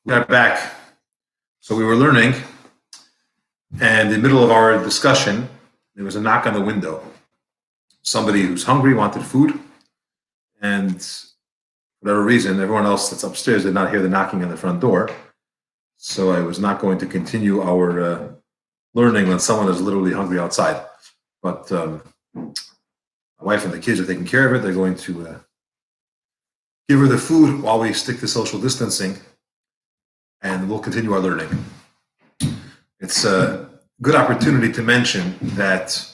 We got back. So we were learning, and in the middle of our discussion, there was a knock on the window. Somebody who's hungry wanted food, and for whatever reason, everyone else that's upstairs did not hear the knocking on the front door. So I was not going to continue our learning when someone is literally hungry outside. But my wife and the kids are taking care of it. They're going to give her the food while we stick to social distancing, and we'll continue our learning. It's a good opportunity to mention that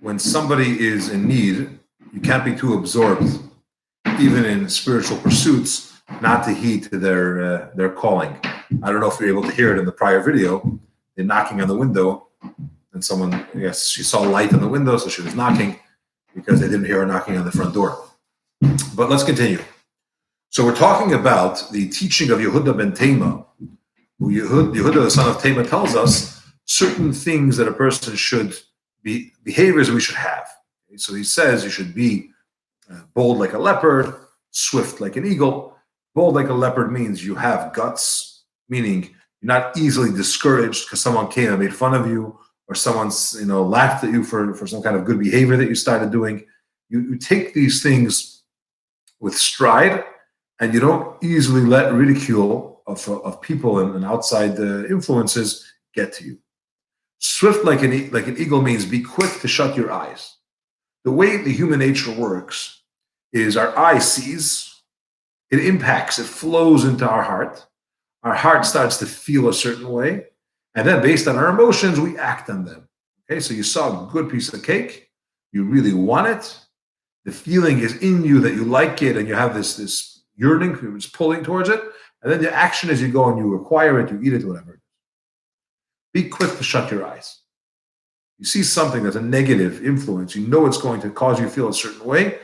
when somebody is in need, you can't be too absorbed, even in spiritual pursuits, not to heed to their calling. I don't know if you're able to hear it in the prior video. They're knocking on the window, and someone, yes, she saw light on the window, so she was knocking because they didn't hear her knocking on the front door. But let's continue. So we're talking about the teaching of Yehuda ben Tema. Yehuda, the son of Tema, tells us certain things that a person should be, behaviors we should have. So he says you should be bold like a leopard, swift like an eagle. Bold like a leopard means you have guts, meaning you're not easily discouraged because someone came and made fun of you, or someone's laughed at you for some kind of good behavior that you started doing. You take these things with stride, and you don't easily let ridicule of people and outside influences get to you. Swift like an eagle means be quick to shut your eyes. The way the human nature works is our eye sees, it impacts, it flows into our heart. Our heart starts to feel a certain way, and then based on our emotions, we act on them. Okay, so you saw a good piece of cake, you really want it, the feeling is in you that you like it, and you have this yearning, you're just pulling towards it, and then the action is you go and you acquire it, you eat it, whatever. Be quick to shut your eyes. You see something that's a negative influence, you know it's going to cause you to feel a certain way,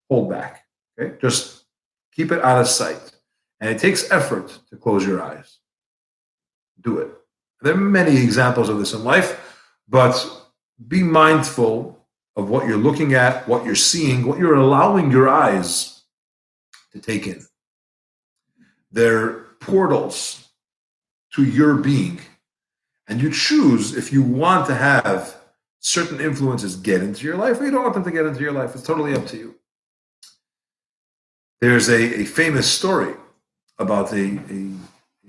hold back. Okay, just keep it out of sight. And it takes effort to close your eyes. Do it. There are many examples of this in life, but be mindful of what you're looking at, what you're seeing, what you're allowing your eyes to take in. They're portals to your being. And you choose if you want to have certain influences get into your life or you don't want them to get into your life. It's totally up to you. There's a famous story about a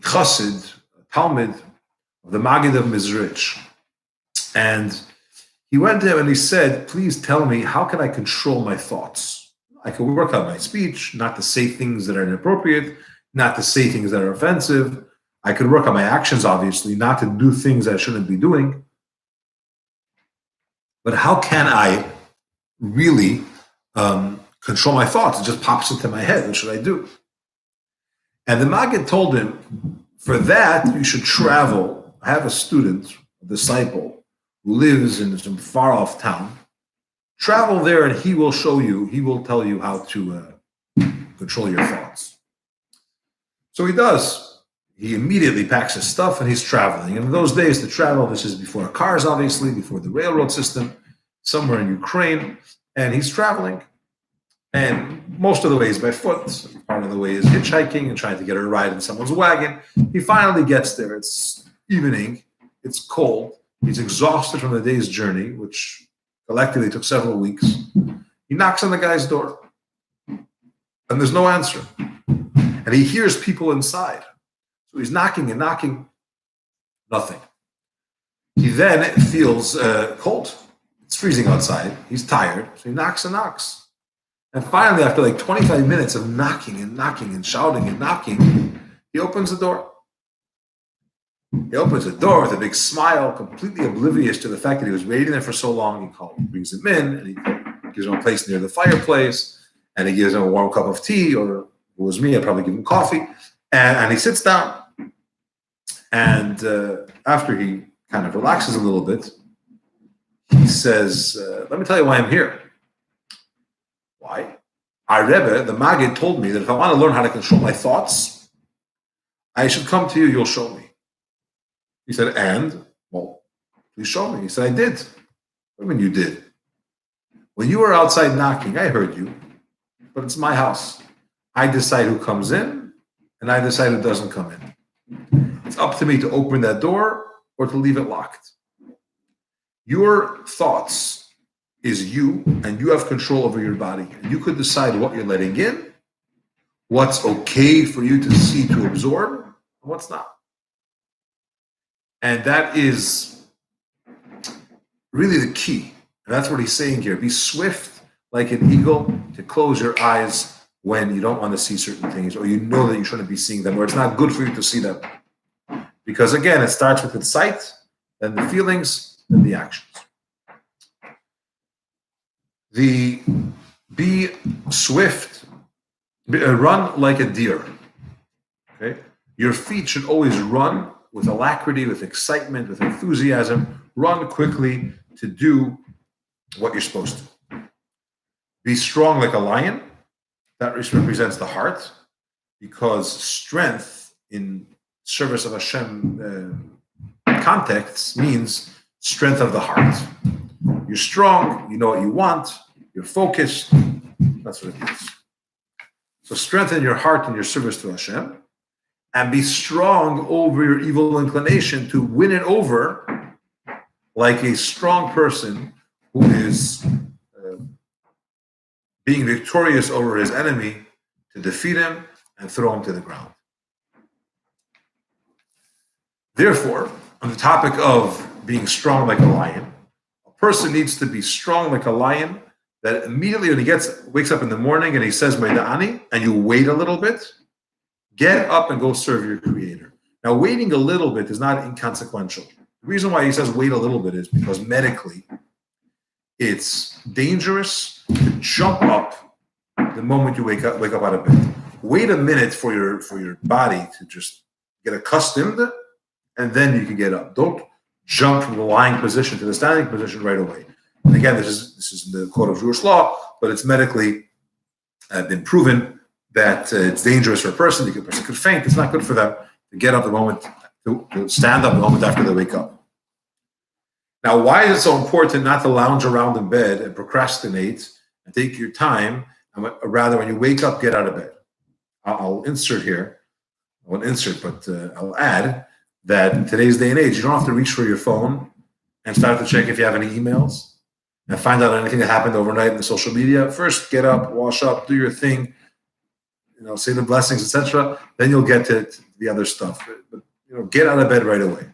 chassid, a talmid of the Maggid of Mezritch. And he went to him and he said, please tell me, how can I control my thoughts? I can work on my speech, not to say things that are inappropriate, not to say things that are offensive. I could work on my actions, obviously, not to do things I shouldn't be doing. But how can I really control my thoughts? It just pops into my head. What should I do? And the Maggid told him, for that, you should travel, have a student, a disciple, who lives in some far-off town. Travel there and he will show you, he will tell you how to control your thoughts. So he does. He immediately packs his stuff and he's traveling. And in those days to travel, this is before cars, obviously, before the railroad system, somewhere in Ukraine, and he's traveling. And most of the way is by foot. Part of the way is hitchhiking and trying to get a ride in someone's wagon. He finally gets there. It's evening. It's cold. He's exhausted from the day's journey, which collectively took several weeks. He knocks on the guy's door, and there's no answer. And he hears people inside. So he's knocking and knocking. Nothing. He then feels cold. It's freezing outside. He's tired. So he knocks and knocks. And finally, after like 25 minutes of knocking and knocking and shouting and knocking, he opens the door. He opens the door with a big smile, completely oblivious to the fact that he was waiting there for so long. He brings him in, and he gives him a place near the fireplace, and he gives him a warm cup of tea, or if it was me, I'd probably give him coffee. And he sits down. And after he kind of relaxes a little bit, he says, let me tell you why I'm here. Why? Our Rebbe, the Maggid, told me that if I want to learn how to control my thoughts, I should come to you, you'll show me. He said, and? Well, please show me. He said, I did. What do you mean you did? When you were outside knocking, I heard you, but it's my house. I decide who comes in, and I decide who doesn't come in. It's up to me to open that door or to leave it locked. Your thoughts is you, and you have control over your body. You could decide what you're letting in, what's okay for you to see, to absorb, and what's not. And that is really the key. And that's what he's saying here. Be swift like an eagle to close your eyes when you don't want to see certain things, or you know that you shouldn't be seeing them, or it's not good for you to see them. Because again, it starts with the sight, then the feelings, then the actions. Be swift, run like a deer. Okay, your feet should always run with alacrity, with excitement, with enthusiasm. Run quickly to do what you're supposed to. Be strong like a lion. That represents the heart, because strength in service of Hashem context means strength of the heart. You're strong, you know what you want, you're focused. That's what it means. So strengthen your heart in your service to Hashem, and be strong over your evil inclination to win it over like a strong person who is being victorious over his enemy, to defeat him and throw him to the ground. Therefore, on the topic of being strong like a lion, a person needs to be strong like a lion, that immediately when he wakes up in the morning and he says Maida'ani, and you wait a little bit, get up and go serve your Creator. Now, waiting a little bit is not inconsequential. The reason why he says wait a little bit is because medically, it's dangerous to jump up the moment you wake up out of bed. Wait a minute for your body to just get accustomed, and then you can get up. Don't jump from the lying position to the standing position right away. And again, this is in the code of Jewish law, but it's medically been proven that it's dangerous for a person. A person could faint. It's not good for them to get up the moment, to stand up the moment after they wake up. Now, why is it so important not to lounge around in bed and procrastinate and take your time? Rather, when you wake up, get out of bed. I'll insert here. I won't insert, but I'll add that in today's day and age, you don't have to reach for your phone and start to check if you have any emails and find out anything that happened overnight in the social media. First, get up, wash up, do your thing, say the blessings, etc. Then you'll get to the other stuff. But get out of bed right away.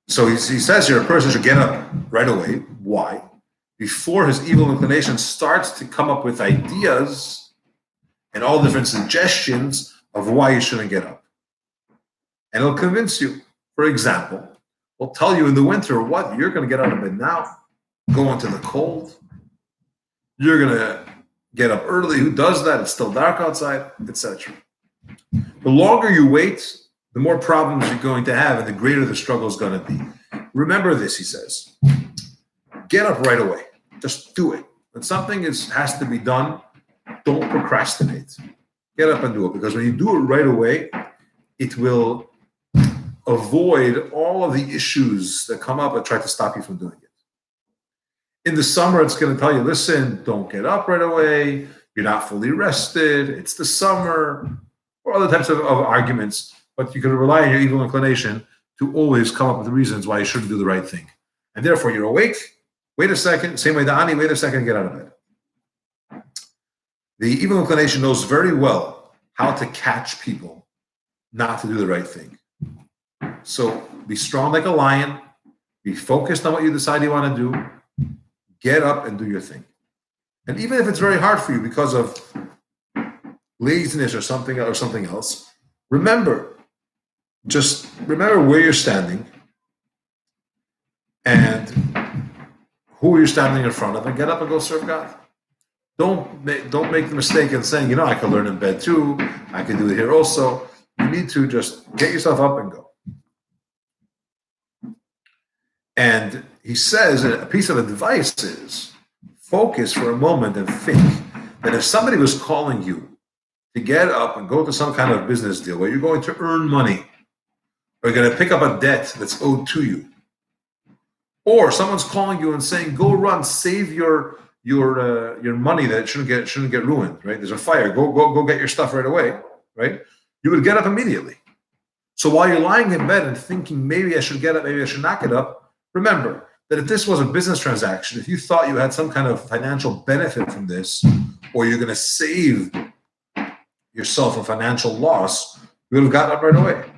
So he says here, a person should get up right away. Why? Before his evil inclination starts to come up with ideas and all different suggestions of why you shouldn't get up. And it'll convince you. For example, we'll tell you in the winter, what? You're going to get out of bed now, go into the cold. You're going to get up early. Who does that? It's still dark outside, etc. The longer you wait, the more problems you're going to have, and the greater the struggle is going to be. Remember this, he says. Get up right away. Just do it. When something has to be done, don't procrastinate. Get up and do it, because when you do it right away, it will avoid all of the issues that come up and try to stop you from doing it. In the summer, it's going to tell you, listen, don't get up right away. You're not fully rested. It's the summer, or other types of arguments. But you can rely on your evil inclination to always come up with reasons why you shouldn't do the right thing. And therefore, you're awake. Wait a second. Same way, Da'ani, wait a second, get out of bed. The evil inclination knows very well how to catch people not to do the right thing. So be strong like a lion. Be focused on what you decide you want to do. Get up and do your thing. And even if it's very hard for you because of laziness or something else, just remember where you're standing and who you're standing in front of, and get up and go serve God. Don't make the mistake of saying, I could learn in bed too. I can do it here also. You need to just get yourself up and go. And he says a piece of advice is focus for a moment and think that if somebody was calling you to get up and go to some kind of business deal where you're going to earn money, or you're going to pick up a debt that's owed to you, or someone's calling you and saying, go run, save your money that shouldn't get ruined, right? There's a fire, go get your stuff right away. right? You would get up immediately. So while you're lying in bed and thinking, maybe I should get up, maybe I should not get up, remember that if this was a business transaction, if you thought you had some kind of financial benefit from this, or you're going to save yourself a financial loss, you would have gotten up right away.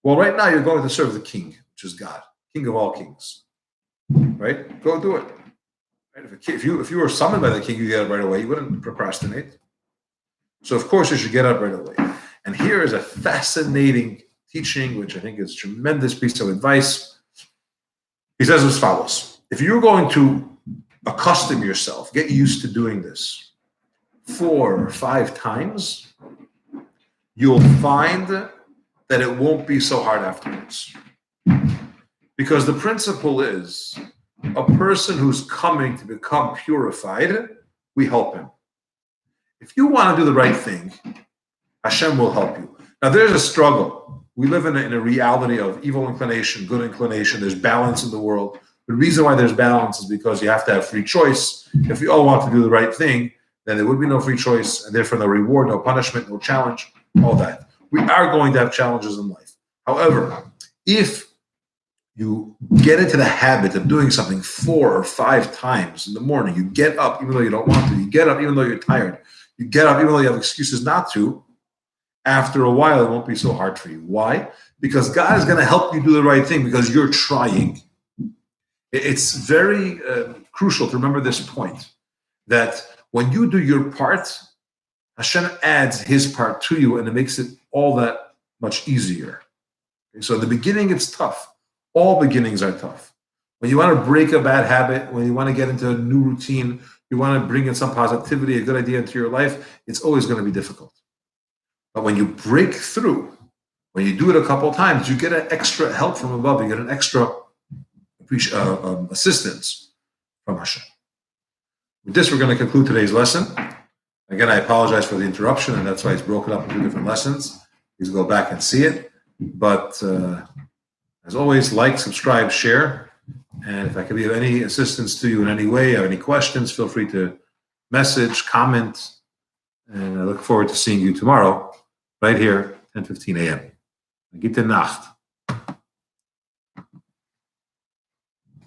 Well, right now you're going to serve the king, which is God, king of all kings, right? Go do it. Right? If you were summoned by the king, you get up right away. You wouldn't procrastinate. So of course you should get up right away. And here is a fascinating teaching, which I think is a tremendous piece of advice. He says as follows: if you're going to accustom yourself, get used to doing this 4 or 5 times, you'll find that it won't be so hard afterwards. Because the principle is, a person who's coming to become purified, we help him. If you want to do the right thing, Hashem will help you. Now, there's a struggle. We live in a reality of evil inclination, good inclination. There's balance in the world. The reason why there's balance is because you have to have free choice. If we all want to do the right thing, then there would be no free choice, and therefore no reward, no punishment, no challenge, all that. We are going to have challenges in life. However, if you get into the habit of doing something 4 or 5 times in the morning, you get up even though you don't want to, you get up even though you're tired, you get up even though you have excuses not to, after a while it won't be so hard for you. Why? Because God is going to help you do the right thing because you're trying. It's very crucial to remember this point, that when you do your part, Hashem adds his part to you, and it makes it all that much easier. Okay, so in the beginning, it's tough. All beginnings are tough. When you want to break a bad habit, when you want to get into a new routine, you want to bring in some positivity, a good idea into your life, it's always going to be difficult. But when you break through, when you do it a couple of times, you get an extra help from above. You get an extra assistance from Hashem. With this, we're going to conclude today's lesson. Again, I apologize for the interruption, and that's why it's broken up into different lessons. Please go back and see it. But as always, like, subscribe, share. And if I can be of any assistance to you in any way, or any questions, feel free to message, comment. And I look forward to seeing you tomorrow, right here, 10:15 a.m. Gute Nacht.